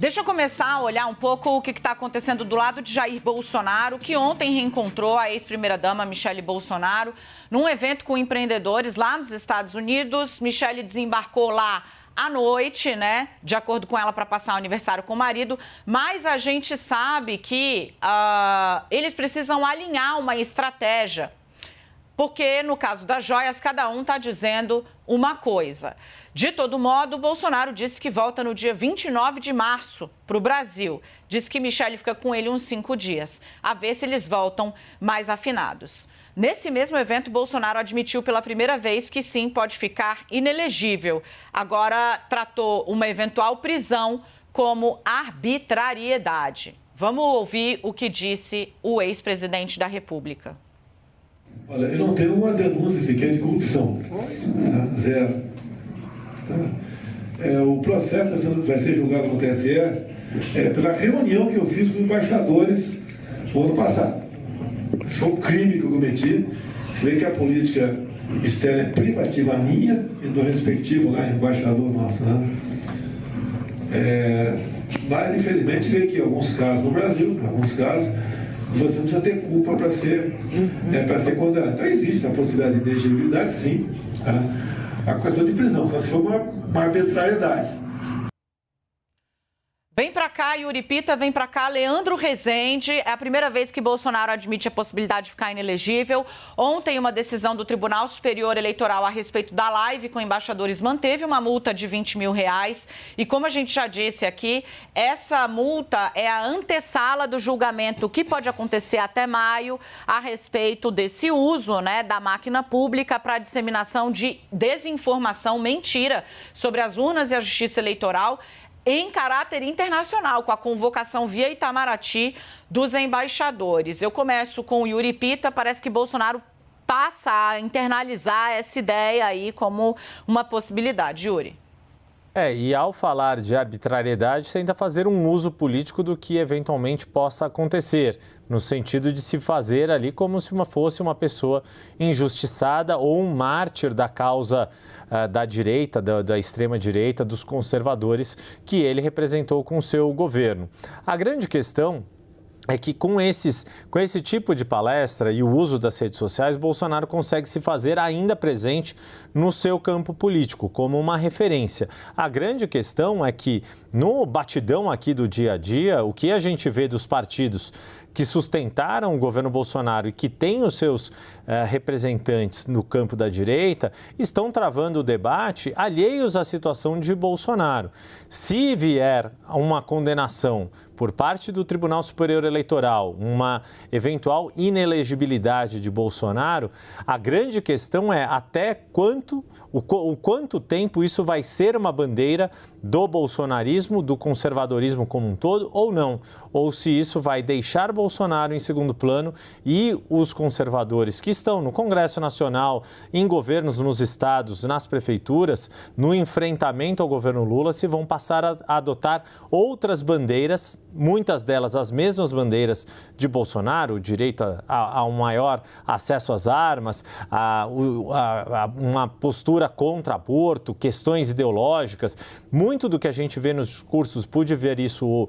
Deixa eu começar a olhar um pouco o que está acontecendo do lado de Jair Bolsonaro, que ontem reencontrou a ex-primeira-dama Michele Bolsonaro num evento com empreendedores lá nos Estados Unidos. Michele desembarcou lá à noite, né, de acordo com ela, para passar o aniversário com o marido, mas a gente sabe que eles precisam alinhar uma estratégia, porque no caso das joias, cada um está dizendo uma coisa. De todo modo, Bolsonaro disse que volta no dia 29 de março para o Brasil. Disse que Michele fica com ele uns 5 dias, a ver se eles voltam mais afinados. Nesse mesmo evento, Bolsonaro admitiu pela primeira vez que sim, pode ficar inelegível. Agora tratou uma eventual prisão como arbitrariedade. Vamos ouvir o que disse o ex-presidente da República. Olha, eu não tenho uma denúncia sequer de corrupção. Tá? Zero. Tá? O processo vai ser julgado no TSE pela reunião que eu fiz com embaixadores no ano passado. Foi um crime que eu cometi. Você vê que a política externa é privativa minha e do respectivo lá, embaixador nosso. Né? Mas, infelizmente, vê que em alguns casos no Brasil, você não precisa ter culpa para ser condenado. Então, existe a possibilidade de elegibilidade, sim. Tá? A questão de prisão, só se for uma arbitrariedade. Vem para cá, Yuri Pita, vem para cá, Leandro Rezende. É a primeira vez que Bolsonaro admite a possibilidade de ficar inelegível. Ontem, uma decisão do Tribunal Superior Eleitoral a respeito da live com embaixadores manteve uma multa de R$20 mil. E como a gente já disse aqui, essa multa é a antessala do julgamento que pode acontecer até maio a respeito desse uso, né, da máquina pública para a disseminação de desinformação, mentira, sobre as urnas e a justiça eleitoral, em caráter internacional, com a convocação via Itamaraty dos embaixadores. Eu começo com o Yuri Pita. Parece que Bolsonaro passa a internalizar essa ideia aí como uma possibilidade. Yuri. E ao falar de arbitrariedade, tenta fazer um uso político do que eventualmente possa acontecer, no sentido de se fazer ali como se fosse uma pessoa injustiçada ou um mártir da causa da direita, da extrema-direita, dos conservadores que ele representou com o seu governo. A grande questão é que com esse tipo de palestra e o uso das redes sociais, Bolsonaro consegue se fazer ainda presente no seu campo político, como uma referência. A grande questão é que no batidão aqui do dia a dia, o que a gente vê dos partidos que sustentaram o governo Bolsonaro e que têm os seus representantes no campo da direita, estão travando o debate alheios à situação de Bolsonaro. Se vier uma condenação por parte do Tribunal Superior Eleitoral, uma eventual inelegibilidade de Bolsonaro, a grande questão é até quanto tempo isso vai ser uma bandeira do bolsonarismo, do conservadorismo como um todo, ou não. Ou se isso vai deixar Bolsonaro em segundo plano e os conservadores que estão no Congresso Nacional, em governos nos estados, nas prefeituras, no enfrentamento ao governo Lula, se vão passar a adotar outras bandeiras, muitas delas as mesmas bandeiras de Bolsonaro, o direito a um maior acesso às armas, uma postura contra aborto, questões ideológicas. Muito do que a gente vê nos discursos, pude ver isso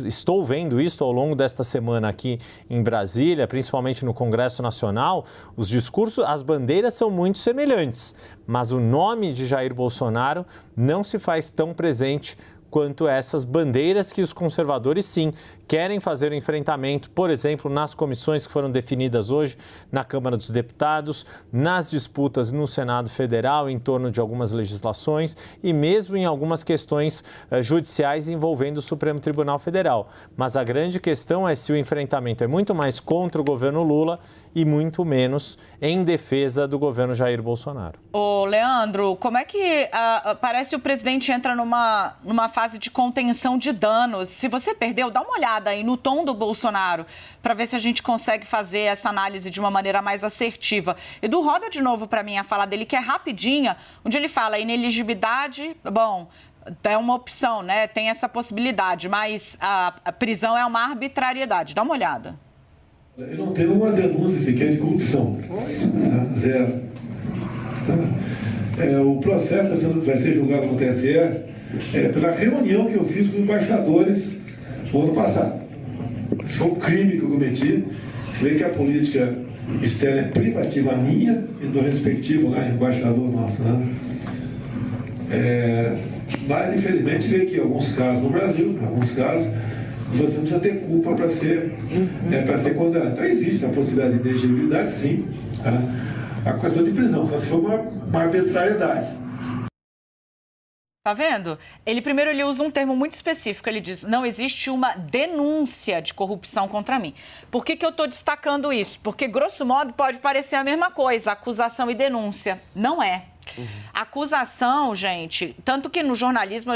estou vendo isso ao longo desta semana aqui em Brasília, principalmente no Congresso Nacional. Os discursos, as bandeiras são muito semelhantes, mas o nome de Jair Bolsonaro não se faz tão presente quanto essas bandeiras que os conservadores, sim, querem fazer o enfrentamento, por exemplo, nas comissões que foram definidas hoje na Câmara dos Deputados, nas disputas no Senado Federal em torno de algumas legislações e mesmo em algumas questões judiciais envolvendo o Supremo Tribunal Federal. Mas a grande questão é se o enfrentamento é muito mais contra o governo Lula e muito menos em defesa do governo Jair Bolsonaro. Ô, Leandro, como é que parece que o presidente entra numa fase de contenção de danos? Se você perdeu, dá uma olhada aí no tom do Bolsonaro para ver se a gente consegue fazer essa análise de uma maneira mais assertiva. Edu, roda de novo para mim a fala dele, que é rapidinha, onde ele fala inelegibilidade, bom, é uma opção, né? Tem essa possibilidade, mas a prisão é uma arbitrariedade. Dá uma olhada. Eu não tenho uma denúncia sequer de corrupção. Tá? Zero. Tá? O processo vai ser julgado no TSE pela reunião que eu fiz com embaixadores no ano passado. Foi um crime que eu cometi. Você vê que a política externa é privativa minha e do respectivo lá, embaixador nosso, né? Mas, infelizmente, vê que em alguns casos no Brasil, em alguns casos, você não precisa ter culpa para ser condenado. Então, existe a possibilidade de inegibilidade, sim. Tá? A questão de prisão, só se for uma arbitrariedade. Tá vendo? Primeiro ele usa um termo muito específico, ele diz, não existe uma denúncia de corrupção contra mim. Por que eu estou destacando isso? Porque, grosso modo, pode parecer a mesma coisa, acusação e denúncia. Não é. Acusação, gente, tanto que no jornalismo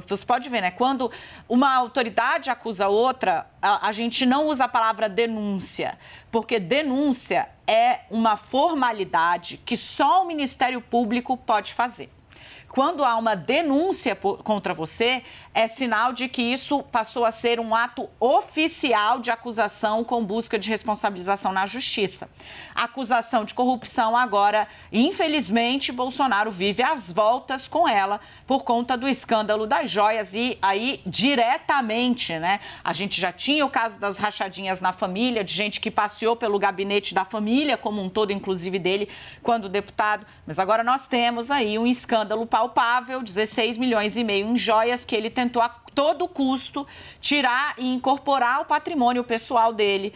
você pode ver, né? Quando uma autoridade acusa outra, a gente não usa a palavra denúncia, porque denúncia é uma formalidade que só o Ministério Público pode fazer. Quando há uma denúncia contra você, é sinal de que isso passou a ser um ato oficial de acusação com busca de responsabilização na justiça. A acusação de corrupção agora, infelizmente, Bolsonaro vive às voltas com ela por conta do escândalo das joias e aí diretamente, né? A gente já tinha o caso das rachadinhas na família, de gente que passeou pelo gabinete da família como um todo, inclusive dele, quando deputado. Mas agora nós temos aí um escândalo palpável, 16 milhões e meio em joias que ele tentou a todo custo tirar e incorporar ao patrimônio pessoal dele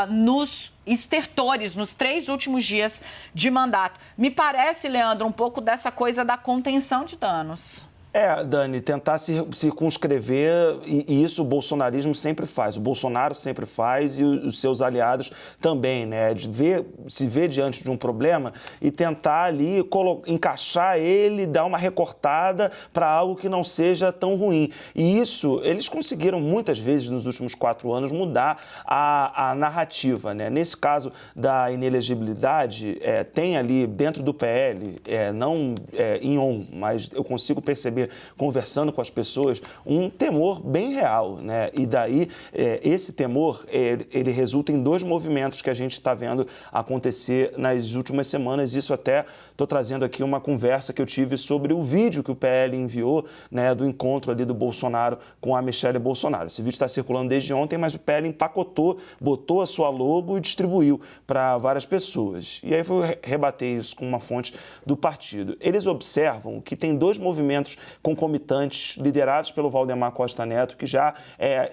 nos estertores, nos 3 últimos dias de mandato. Me parece, Leandro, um pouco dessa coisa da contenção de danos. Dani, tentar se circunscrever, e isso o bolsonarismo sempre faz, o Bolsonaro sempre faz e os seus aliados também, né? Se ver diante de um problema e tentar ali encaixar ele, dar uma recortada para algo que não seja tão ruim. E isso, eles conseguiram muitas vezes nos últimos 4 anos mudar a narrativa, né? Nesse caso da inelegibilidade, tem ali dentro do PL, não mas eu consigo perceber conversando com as pessoas, um temor bem real, né? E daí, esse temor, ele resulta em 2 movimentos que a gente está vendo acontecer nas últimas semanas. Isso até estou trazendo aqui uma conversa que eu tive sobre o vídeo que o PL enviou, né, do encontro ali do Bolsonaro com a Michelle Bolsonaro. Esse vídeo está circulando desde ontem, mas o PL empacotou, botou a sua logo e distribuiu para várias pessoas. E aí foi rebater isso com uma fonte do partido. Eles observam que tem 2 movimentos concomitantes liderados pelo Valdemar Costa Neto que já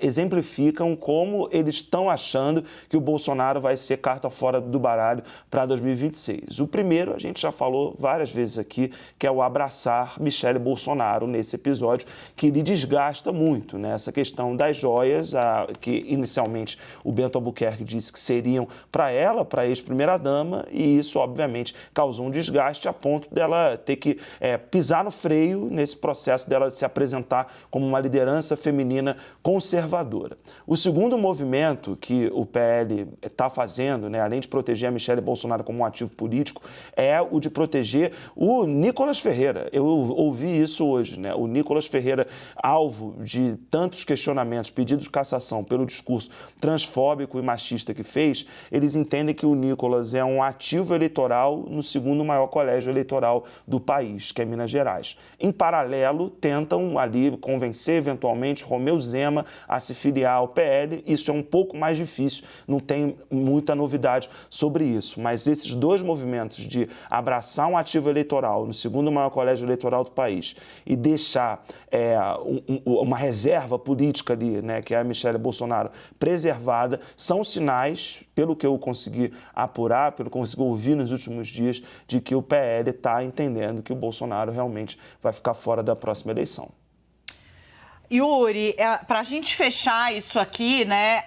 exemplificam como eles estão achando que o Bolsonaro vai ser carta fora do baralho para 2026. O primeiro, a gente já falou várias vezes aqui, que é o abraçar Michelle Bolsonaro nesse episódio, que lhe desgasta muito, né? Essa questão das joias, que inicialmente o Bento Albuquerque disse que seriam para ela, para a ex-primeira-dama, e isso, obviamente, causou um desgaste a ponto dela ter que pisar no freio nesse processo dela se apresentar como uma liderança feminina conservadora. O segundo movimento que o PL está fazendo, né, além de proteger a Michelle Bolsonaro como um ativo político, é o de proteger o Nicolas Ferreira. Eu ouvi isso hoje, né? O Nicolas Ferreira, alvo de tantos questionamentos, pedidos de cassação pelo discurso transfóbico e machista que fez, eles entendem que o Nicolas é um ativo eleitoral no 2º maior colégio eleitoral do país, que é Minas Gerais. Em paralelo, tentam ali convencer eventualmente Romeu Zema a se filiar ao PL. Isso é um pouco mais difícil, não tem muita novidade sobre isso. Mas esses 2 movimentos de abraçar um ativo eleitoral no 2º maior colégio eleitoral do país e deixar uma reserva política ali, né, que é a Michelle Bolsonaro, preservada, são sinais, pelo que eu consegui apurar, pelo que eu consegui ouvir nos últimos dias, de que o PL está entendendo que o Bolsonaro realmente vai ficar fora da próxima eleição. Yuri, para a gente fechar isso aqui, né,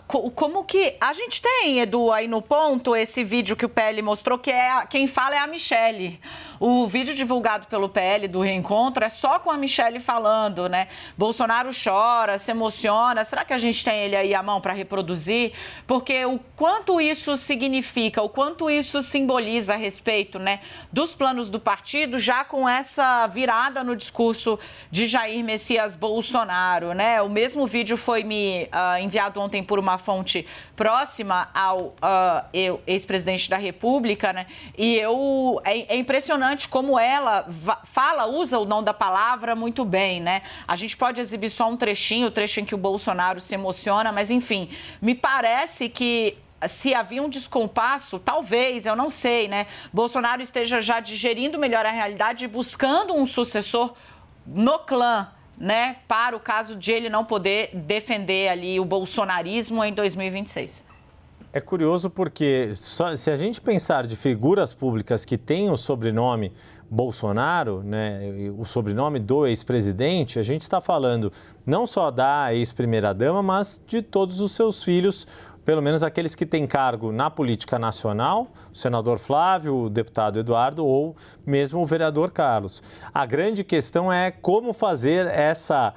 como que a gente tem, Edu, aí no ponto, esse vídeo que o PL mostrou, que quem fala é a Michelle. O vídeo divulgado pelo PL do reencontro é só com a Michelle falando, né? Bolsonaro chora, se emociona. Será que a gente tem ele aí à mão para reproduzir? Porque o quanto isso significa, o quanto isso simboliza a respeito, né, dos planos do partido, já com essa virada no discurso de Jair Messias Bolsonaro, né? O mesmo vídeo foi me enviado ontem por uma fonte próxima ao ex-presidente da República, né? E é impressionante impressionante como ela usa o não da palavra muito bem, né? A gente pode exibir só um trechinho, o trecho em que o Bolsonaro se emociona, mas enfim, me parece que se havia um descompasso, talvez, eu não sei, né? Bolsonaro esteja já digerindo melhor a realidade e buscando um sucessor no clã, né? Para o caso de ele não poder defender ali o bolsonarismo em 2026. É curioso porque se a gente pensar de figuras públicas que têm o sobrenome Bolsonaro, né, o sobrenome do ex-presidente, a gente está falando não só da ex-primeira-dama, mas de todos os seus filhos, pelo menos aqueles que têm cargo na política nacional, o senador Flávio, o deputado Eduardo ou mesmo o vereador Carlos. A grande questão é como fazer essa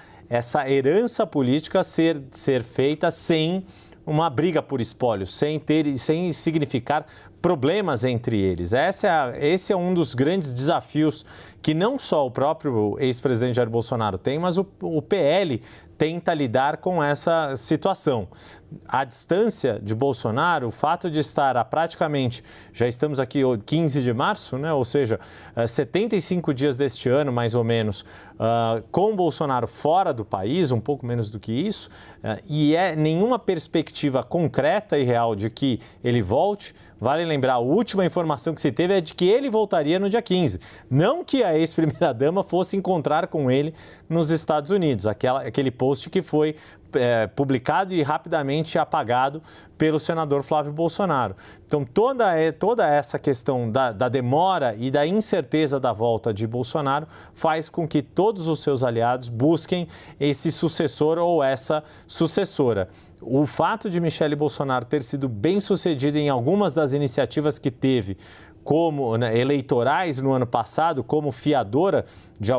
herança política ser feita sem uma briga por espólio, sem significar problemas entre eles. Esse é um dos grandes desafios que não só o próprio ex-presidente Jair Bolsonaro tem, mas o PL tenta lidar com essa situação. A distância de Bolsonaro, o fato de estar já estamos aqui 15 de março, né? Ou seja, 75 dias deste ano, mais ou menos, com Bolsonaro fora do país, um pouco menos do que isso, e nenhuma perspectiva concreta e real de que ele volte. Vale lembrar, a última informação que se teve é de que ele voltaria no dia 15. Não que a ex-primeira-dama fosse encontrar com ele nos Estados Unidos. Aquele post que foi publicado e rapidamente apagado pelo senador Flávio Bolsonaro. Então, toda essa questão da demora e da incerteza da volta de Bolsonaro faz com que todos os seus aliados busquem esse sucessor ou essa sucessora. O fato de Michele Bolsonaro ter sido bem-sucedida em algumas das iniciativas que teve, como eleitorais no ano passado, como fiadora de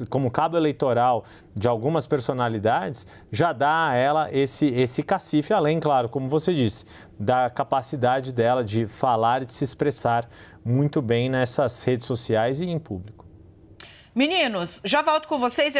como cabo eleitoral de algumas personalidades, já dá a ela esse cacife, além, claro, como você disse, da capacidade dela de falar e de se expressar muito bem nessas redes sociais e em público. Meninos, já volto com vocês.